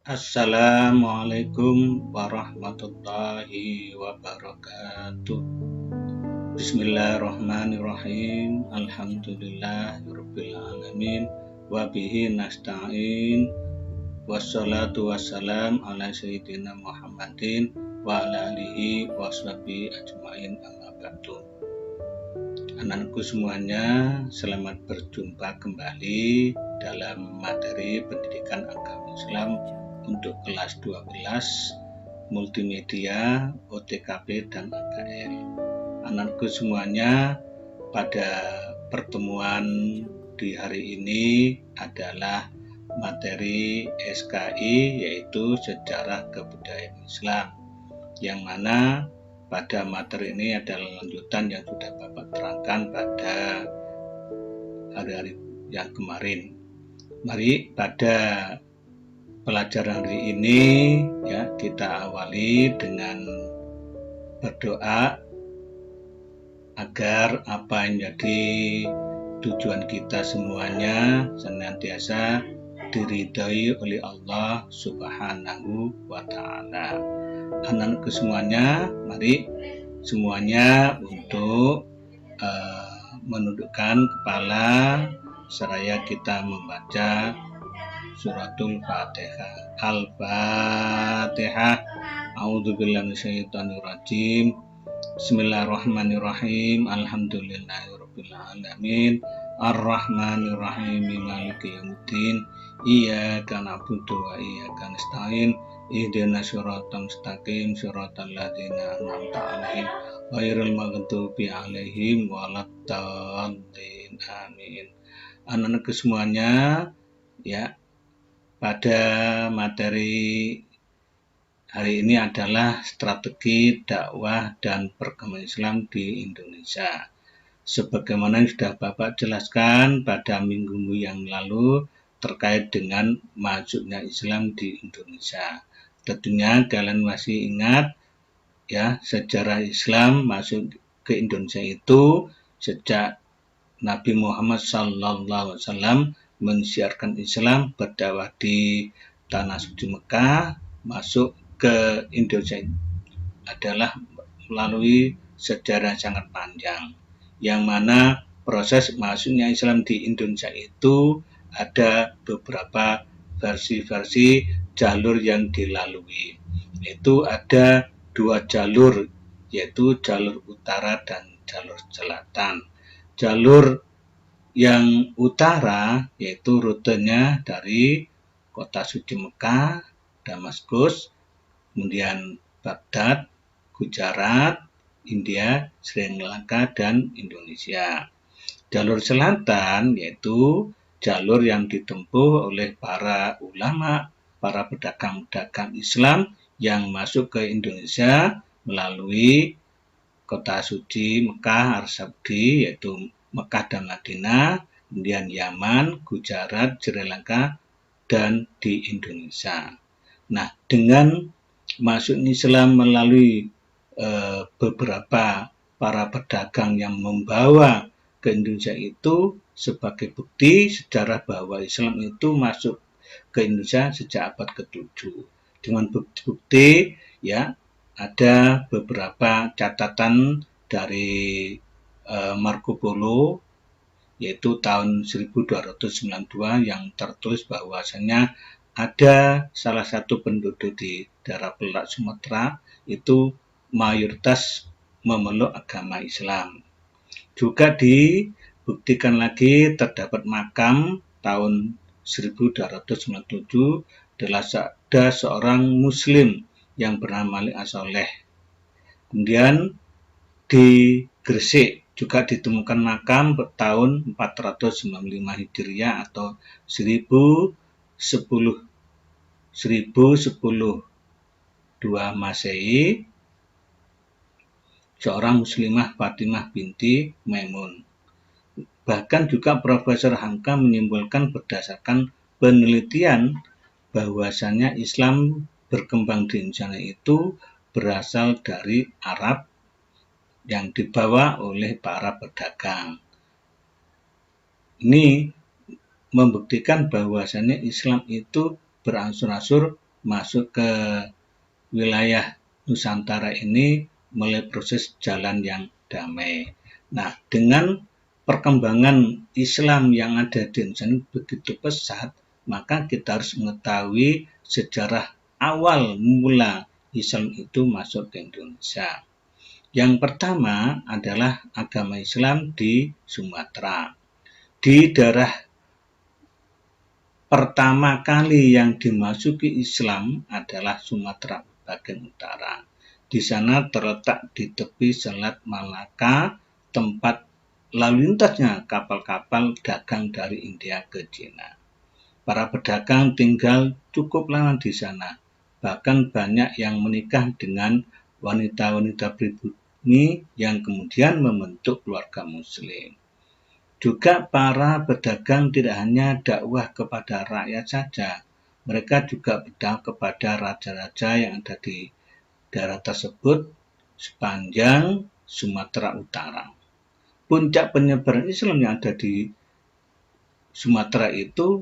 Assalamualaikum warahmatullahi wabarakatuh. Bismillahirrahmanirrahim. Alhamdulillahirabbil alamin wa bihi nasta'in. Wassalatu wassalam ala sayyidina Muhammadin wa ala alihi washabihi ajmain amma ba'du. Anakku semuanya, selamat berjumpa kembali dalam materi pendidikan agama Islam untuk kelas 12 multimedia, OTKP dan AKL. Anakku semuanya, pada pertemuan di hari ini adalah materi SKI, yaitu Sejarah Kebudayaan Islam, yang mana pada materi ini adalah lanjutan yang sudah Bapak terangkan pada hari-hari yang kemarin. Mari pada pelajaran hari ini kita awali dengan berdoa agar apa yang menjadi tujuan kita semuanya senantiasa diridhai oleh Allah Subhanahu wa Ta'ala. Anak-anakku semuanya, mari semuanya untuk menundukkan kepala seraya kita membaca Suratul Fatihah. Al-Fatihah. A'udzubillahi minasyaitonirrajim. Bismillahirrahmanirrahim. Alhamdulillahirabbil alamin. Ar-Rahmanirrahim. Maliki yaumiddin. Iyyaka na'budu wa iyyaka nasta'in. Ihdinas siratal mustaqim, siratal ladzina an'amta 'alaihim ghairil maghdubi 'alaihim waladdallin. Amin. Anak-anakku semuanya, pada materi hari ini adalah strategi dakwah dan perkembangan Islam di Indonesia. Sebagaimana yang sudah Bapak jelaskan pada minggu yang lalu terkait dengan masuknya Islam di Indonesia. Tentunya kalian masih ingat sejarah Islam masuk ke Indonesia itu sejak Nabi Muhammad SAW mensiarkan Islam, berdakwah di tanah suci Mekah, masuk ke Indonesia adalah melalui sejarah sangat panjang, yang mana proses masuknya Islam di Indonesia itu ada beberapa versi jalur yang dilalui. Itu ada 2 jalur, yaitu jalur utara dan jalur selatan. Jalur yang utara yaitu rutenya dari kota suci Mekah, Damaskus, kemudian Baghdad, Gujarat, India, Sri Lanka, dan Indonesia. Jalur selatan yaitu jalur yang ditempuh oleh para ulama, para pedagang-pedagang Islam yang masuk ke Indonesia melalui kota suci Mekah, Arab Saudi, yaitu Mekah dan Madinah, kemudian Yaman, Gujarat, Sri Lanka, dan di Indonesia. Nah, dengan masuknya Islam melalui beberapa para pedagang yang membawa ke Indonesia itu sebagai bukti sejarah bahwa Islam itu masuk ke Indonesia sejak abad ke-7. Dengan bukti-bukti ada beberapa catatan dari Marco Polo, yaitu tahun 1292, yang tertulis bahwasanya ada salah satu penduduk di daerah Pelak Sumatera itu mayoritas memeluk agama Islam. Juga dibuktikan lagi terdapat makam tahun 1297 adalah ada seorang Muslim yang bernama Ali As-Soleh. Kemudian di Gresik juga ditemukan makam tahun 495 Hijriah atau 1010 Masehi, seorang muslimah Fatimah binti Maimun. Bahkan juga Profesor Hamka menyimpulkan berdasarkan penelitian bahwasanya Islam berkembang di Indonesia itu berasal dari Arab yang dibawa oleh para pedagang. Ini membuktikan bahwasanya Islam itu berangsur-angsur masuk ke wilayah Nusantara ini melalui proses jalan yang damai. Nah, dengan perkembangan Islam yang ada di Indonesia ini begitu pesat, maka kita harus mengetahui sejarah awal mula Islam itu masuk ke Indonesia. Yang pertama adalah agama Islam di Sumatera. Di daerah pertama kali yang dimasuki Islam adalah Sumatera bagian utara. Di sana terletak di tepi Selat Malaka, tempat lalu lintasnya kapal-kapal dagang dari India ke Cina. Para pedagang tinggal cukup lama di sana. Bahkan banyak yang menikah dengan wanita-wanita pribumi yang kemudian membentuk keluarga Muslim. Juga para pedagang tidak hanya dakwah kepada rakyat saja, mereka juga berdakwah kepada raja-raja yang ada di daerah tersebut sepanjang Sumatera Utara. Puncak penyebaran Islam yang ada di Sumatera itu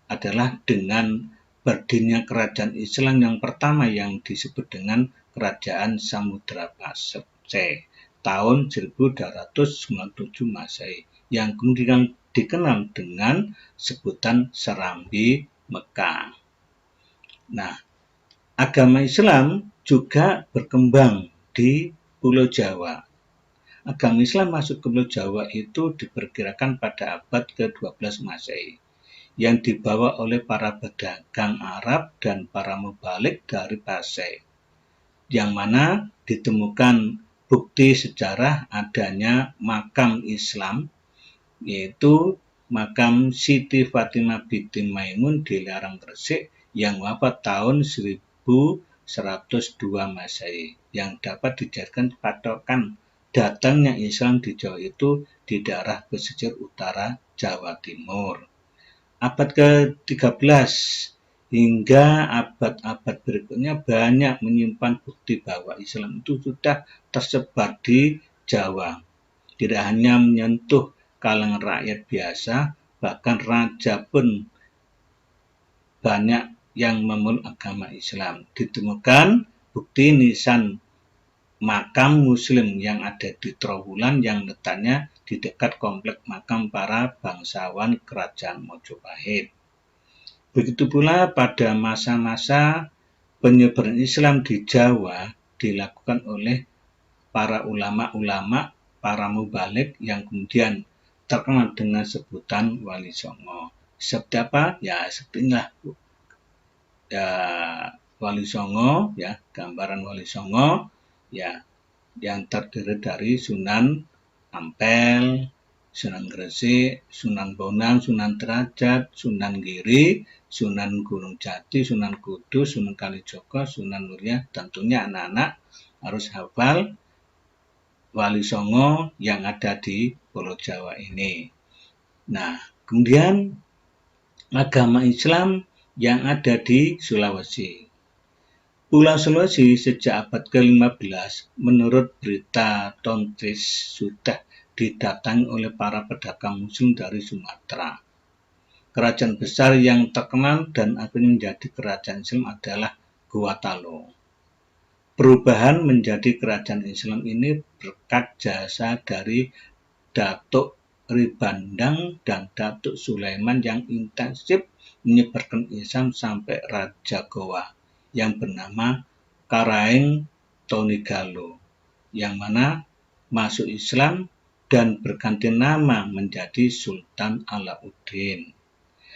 adalah dengan berdirinya kerajaan Islam yang pertama yang disebut dengan Kerajaan Samudra Pasai tahun 1297 Masehi yang kemudian dikenal dengan sebutan Serambi Mekah. Nah, agama Islam juga berkembang di Pulau Jawa. Agama Islam masuk ke Pulau Jawa itu diperkirakan pada abad ke-12 Masehi yang dibawa oleh para pedagang Arab dan para mubalik dari Pasai, yang mana ditemukan bukti sejarah adanya makam Islam, yaitu makam Siti Fatimah binti Maimun di Larang Gresik yang wafat tahun 1102 Masehi, yang dapat dijadikan patokan datangnya Islam di Jawa itu di daerah pesisir utara Jawa Timur. Abad ke-13 hingga abad-abad berikutnya banyak menyimpan bukti bahwa Islam itu sudah tersebar di Jawa. Tidak hanya menyentuh kalangan rakyat biasa, bahkan raja pun banyak yang memeluk agama Islam. Ditemukan bukti nisan makam Muslim yang ada di Trowulan yang letaknya di dekat komplek makam para bangsawan Kerajaan Mojopahit. Begitu pula pada masa-masa penyebaran Islam di Jawa dilakukan oleh para ulama-ulama, para mubalik yang kemudian terkenal dengan sebutan Wali Songo. Seperti apa? Ya, seperti inilah ya, Wali Songo, ya, gambaran Wali Songo, ya, yang terdiri dari Sunan Ampel, Sunan Gresik, Sunan Bonang, Sunan Derajat, Sunan Giri, Sunan Gunung Jati, Sunan Kudus, Sunan Kalijogo, Sunan Muria. Tentunya anak-anak harus hafal Wali Songo yang ada di Pulau Jawa ini. Nah, kemudian agama Islam yang ada di Sulawesi. Pulau Sulawesi sejak abad ke-15 menurut berita Tontris sudah didatangi oleh para pedagang Muslim dari Sumatera. Kerajaan besar yang terkenal dan akhirnya menjadi kerajaan Islam adalah Gorontalo. Perubahan menjadi kerajaan Islam ini berkat jasa dari Datuk Ribandang dan Datuk Sulaiman yang intensif menyebarkan Islam sampai Raja Goa yang bernama Karaeng Tonigalo, yang mana masuk Islam dan berganti nama menjadi Sultan Alauddin.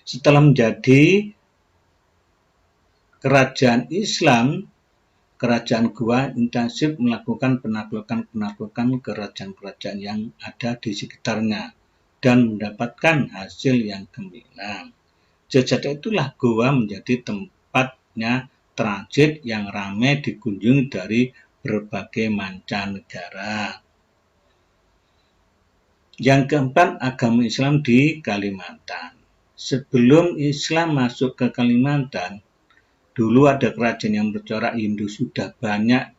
Setelah menjadi kerajaan Islam, Kerajaan Goa intensif melakukan penaklukan kerajaan-kerajaan yang ada di sekitarnya dan mendapatkan hasil yang gemilang. Sejak itulah Goa menjadi tempatnya transit yang ramai dikunjungi dari berbagai mancanegara. Yang keempat, agama Islam di Kalimantan. Sebelum Islam masuk ke Kalimantan, dulu ada kerajaan yang bercorak Hindu sudah banyak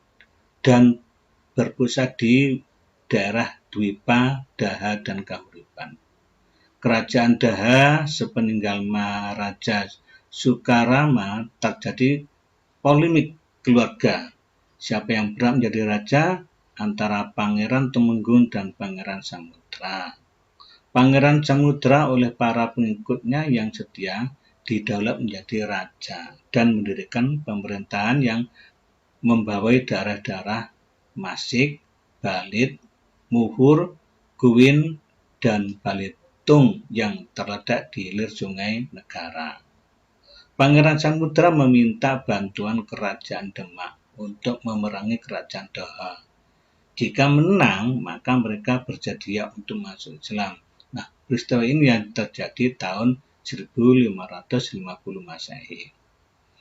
dan berpusat di daerah Dwipa, Daha, dan Kahuripan. Kerajaan Daha sepeninggal Maharaja Sukarama terjadi polemik keluarga. Siapa yang berhak menjadi raja antara Pangeran Temenggung dan Pangeran Samudra. Pangeran Samudra oleh para pengikutnya yang setia didaulat menjadi raja dan mendirikan pemerintahan yang membawai daerah-daerah Masik, Balit, Muhur, Guin, dan Balitung yang terletak di hilir Sungai Negara. Pangeran Samudra meminta bantuan Kerajaan Demak untuk memerangi Kerajaan Daha. Jika menang, maka mereka bersedia untuk masuk Islam. Nah, peristiwa ini yang terjadi tahun 1550 Masehi.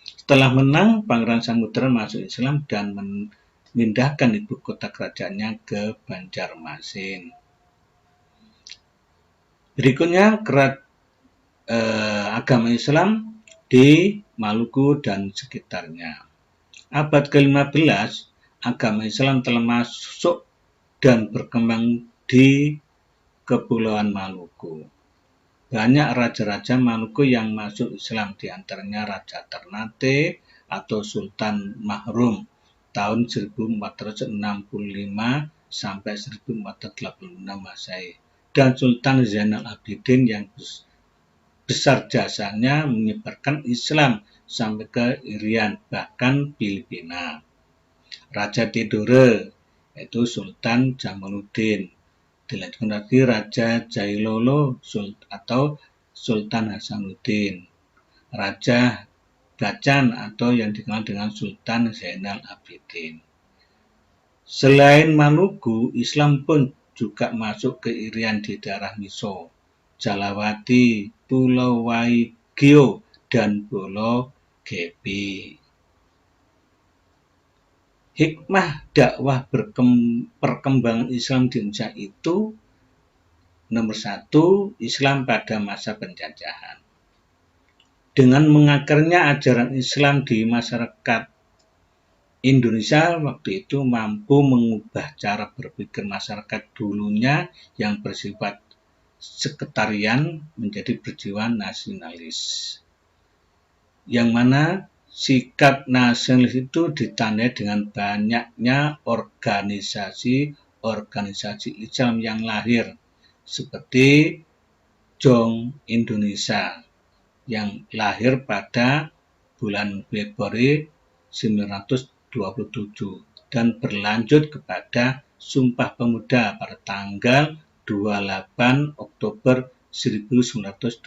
Setelah menang, Pangeran Samudra masuk Islam dan memindahkan ibu kota kerajaannya ke Banjarmasin. Berikutnya, agama Islam di Maluku dan sekitarnya. Abad ke-15, agama Islam telah masuk dan berkembang di Kepulauan Maluku. Banyak raja-raja Maluku yang masuk Islam, di antaranya Raja Ternate atau Sultan Mahrum tahun 1465 sampai 1486 Masehi dan Sultan Zainal Abidin yang besar jasanya menyebarkan Islam sampai ke Irian, bahkan Filipina. Raja Tidore, yaitu Sultan Jamaluddin. Dilanjutkan lagi Raja Jailolo atau Sultan Hasanuddin. Raja Gacan atau yang dikenal dengan Sultan Zainal Abidin. Selain Maluku, Islam pun juga masuk ke Irian di daerah Miso, Jalawati, Pulau Waigeo, dan Pulau Gebi. Hikmah dakwah perkembangan Islam di Indonesia itu, nomor 1, Islam pada masa penjajahan. Dengan mengakarnya ajaran Islam di masyarakat Indonesia waktu itu mampu mengubah cara berpikir masyarakat dulunya yang bersifat sekretarian menjadi berjiwa nasionalis. Yang mana sikap nasionalis itu ditandai dengan banyaknya organisasi Islam yang lahir, seperti Jong Indonesia yang lahir pada bulan Februari 1927 dan berlanjut kepada Sumpah Pemuda pada tanggal 28 Oktober 1928.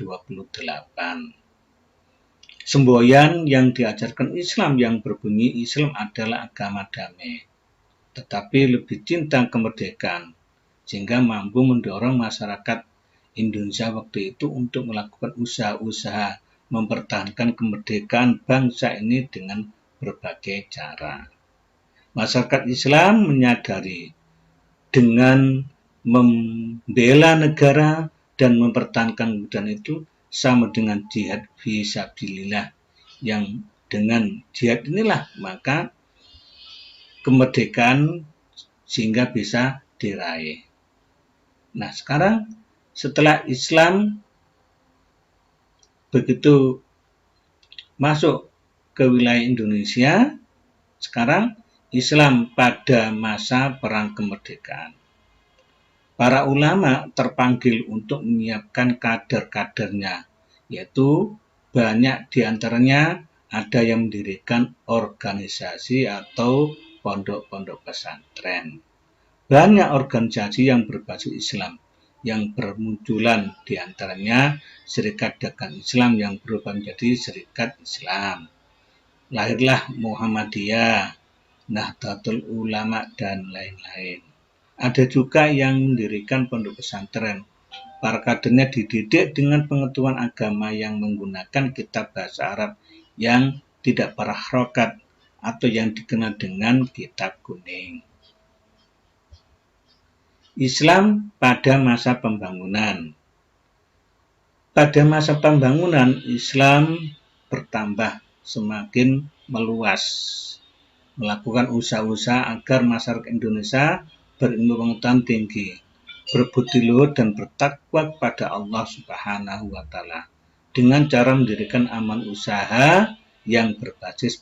Semboyan yang diajarkan Islam yang berbunyi Islam adalah agama damai, tetapi lebih cinta kemerdekaan, sehingga mampu mendorong masyarakat Indonesia waktu itu untuk melakukan usaha-usaha mempertahankan kemerdekaan bangsa ini dengan berbagai cara. Masyarakat Islam menyadari dengan membela negara dan mempertahankan kebudayaan itu sama dengan jihad fisabilillah, yang dengan jihad inilah maka kemerdekaan sehingga bisa diraih. Nah, sekarang setelah Islam begitu masuk ke wilayah Indonesia, sekarang Islam pada masa perang kemerdekaan. Para ulama terpanggil untuk menyiapkan kader-kadernya, yaitu banyak diantaranya ada yang mendirikan organisasi atau pondok-pondok pesantren. Banyak organisasi yang berbasis Islam yang bermunculan, diantaranya Serikat Dagang Islam yang berubah menjadi Serikat Islam. Lahirlah Muhammadiyah, Nahdlatul Ulama, dan lain-lain. Ada juga yang mendirikan pondok pesantren. Para kadernya dididik dengan pengetahuan agama yang menggunakan kitab bahasa Arab yang tidak berharokat atau yang dikenal dengan kitab kuning. Islam pada masa pembangunan. Pada masa pembangunan, Islam bertambah semakin meluas, melakukan usaha-usaha agar masyarakat Indonesia berilmu pengetahuan tinggi, berbudi luhur dan bertakwa kepada Allah Subhanahu wa Ta'ala. dengan cara mendirikan aman usaha yang berbasis